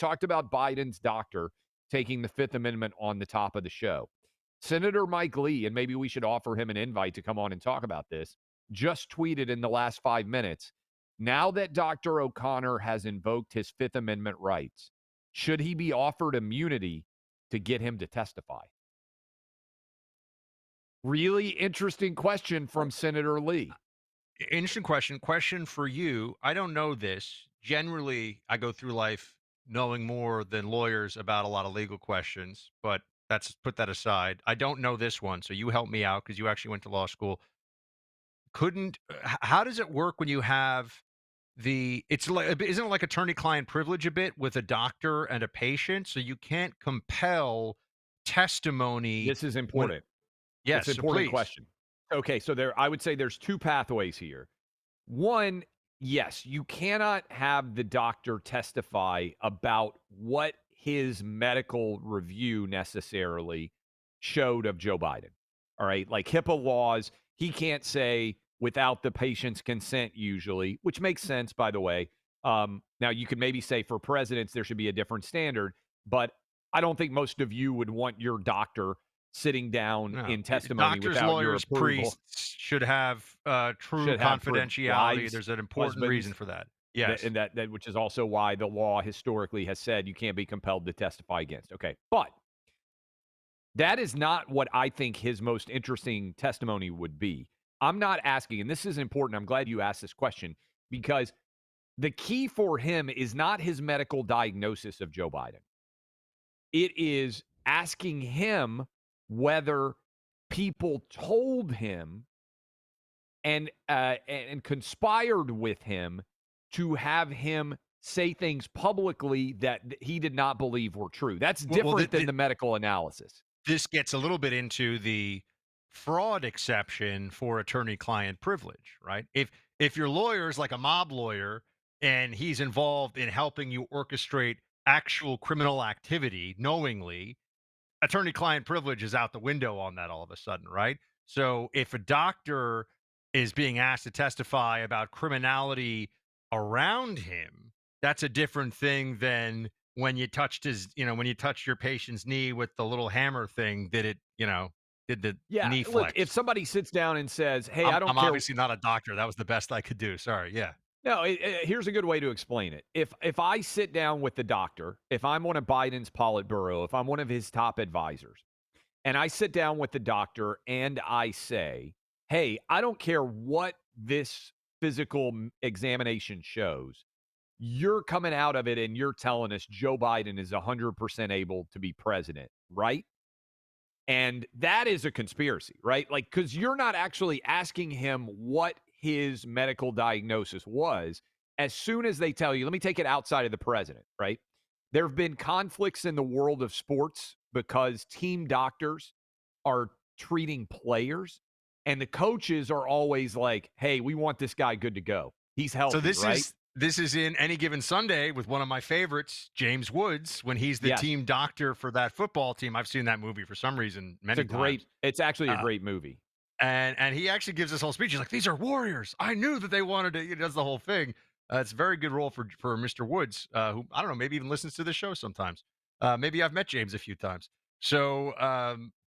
talked about Biden's doctor taking the Fifth Amendment on the top of the show. Senator Mike Lee, and maybe we should offer him an invite to come on and talk about this, just tweeted in the last 5 minutes, now that Dr. O'Connor has invoked his Fifth Amendment rights, should he be offered immunity to get him to testify? Really interesting question from Senator Lee. Interesting question. Question for you. I don't know this. Generally, I go through life knowing more than lawyers about a lot of legal questions, but that's put that aside. I don't know this one, so you help me out because you actually went to law school. How does it work when you have it's like, isn't it like attorney-client privilege a bit with a doctor and a patient? So you can't compel testimony This is when, important. It's yes, an so important please. question. Okay, so I would say there's two pathways here. One, yes, you cannot have the doctor testify about what his medical review necessarily showed of Joe Biden. All right, like HIPAA laws, he can't say without the patient's consent usually, which makes sense, by the way. Now, you could maybe say for presidents, there should be a different standard, but I don't think most of you would want your doctor sitting down No, in testimony doctors, without your lawyers, approval. priests should have true Should have confidentiality. wives, There's an important reason husbands, for that. that Yes. and that which is also why the law historically has said you can't be compelled to testify against. Okay. But that is not what I think his most interesting testimony would be. I'm not asking, and this is important. I'm glad you asked this question because the key for him is not his medical diagnosis of Joe Biden. It is asking him whether people told him and conspired with him to have him say things publicly that he did not believe were true. That's Well, different than the medical analysis. this gets a little bit into the fraud exception for attorney-client privilege, right? If your lawyer is like a mob lawyer and he's involved in helping you orchestrate actual criminal activity knowingly, attorney-client privilege is out the window on that all of a sudden, right? So if a doctor is being asked to testify about criminality around him, that's a different thing than when you touched when you touched your patient's knee with the little hammer thing, did the Yeah, knee look, if flex. somebody sits down and says, "Hey, I don't I'm care." obviously not a doctor. That was the best I could do. Sorry. Yeah. No, here's a good way to explain it. If I sit down with the doctor, if I'm one of Biden's Politburo, if I'm one of his top advisors, and I sit down with the doctor and I say, "Hey, I don't care what this physical examination shows. You're coming out of it and you're telling us Joe Biden is 100% able to be president, right?" And that is a conspiracy, right? Like, because you're not actually asking him what his medical diagnosis was. As soon as they tell you, let me take it outside of the president, right? There have been conflicts in the world of sports because team doctors are treating players, and the coaches are always like, hey, we want this guy good to go. He's So healthy, right? this is in Any Given Sunday with one of my favorites, James Woods, when he's the Yes. team doctor for that football team. I've seen that movie for some reason many times. It's actually a Uh, great movie. and he actually gives this whole speech. He's like, "These are warriors. I knew that they wanted to." He does the whole thing. It's a very good role for Mr. Woods, who I don't know, maybe even listens to the show sometimes. Maybe I've met James a few times. So,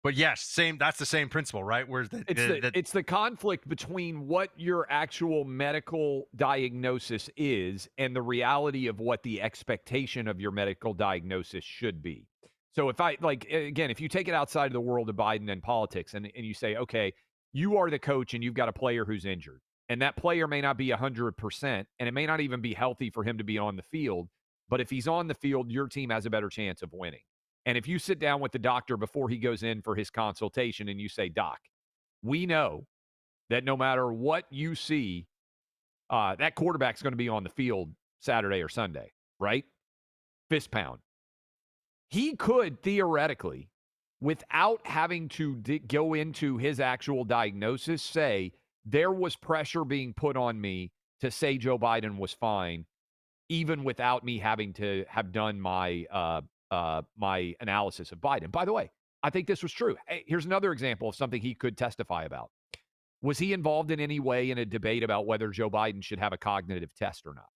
but yes, same. That's the same principle, right? Whereas It's the conflict between what your actual medical diagnosis is and the reality of what the expectation of your medical diagnosis should be. So if I like again, if you take it outside of the world of Biden and politics and you say, okay, you are the coach and you've got a player who's injured, and that player may not be 100%, and it may not even be healthy for him to be on the field, but if he's on the field, your team has a better chance of winning. And if you sit down with the doctor before he goes in for his consultation and you say, Doc, we know that no matter what you see, that quarterback's going to be on the field Saturday or Sunday, right? Fist pound. He could theoretically, without having to go into his actual diagnosis, say there was pressure being put on me to say Joe Biden was fine, even without me having to have done my analysis of Biden. By the way, I think this was true. Hey, here's another example of something he could testify about. Was he involved in any way in a debate about whether Joe Biden should have a cognitive test or not?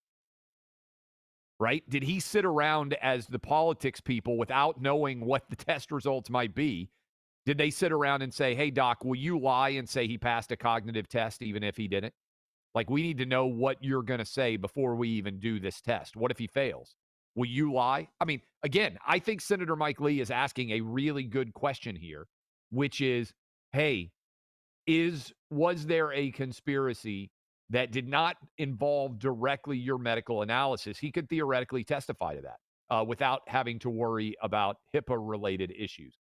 right? Did he sit around as the politics people without knowing what the test results might be? Did they sit around and say, hey, doc, will you lie and say he passed a cognitive test even if he didn't? Like, we need to know what you're going to say before we even do this test. What if he fails? Will you lie? I mean, again, I think Senator Mike Lee is asking a really good question here, which is, hey, was there a conspiracy that did not involve directly your medical analysis? He could theoretically testify to that without having to worry about HIPAA related issues.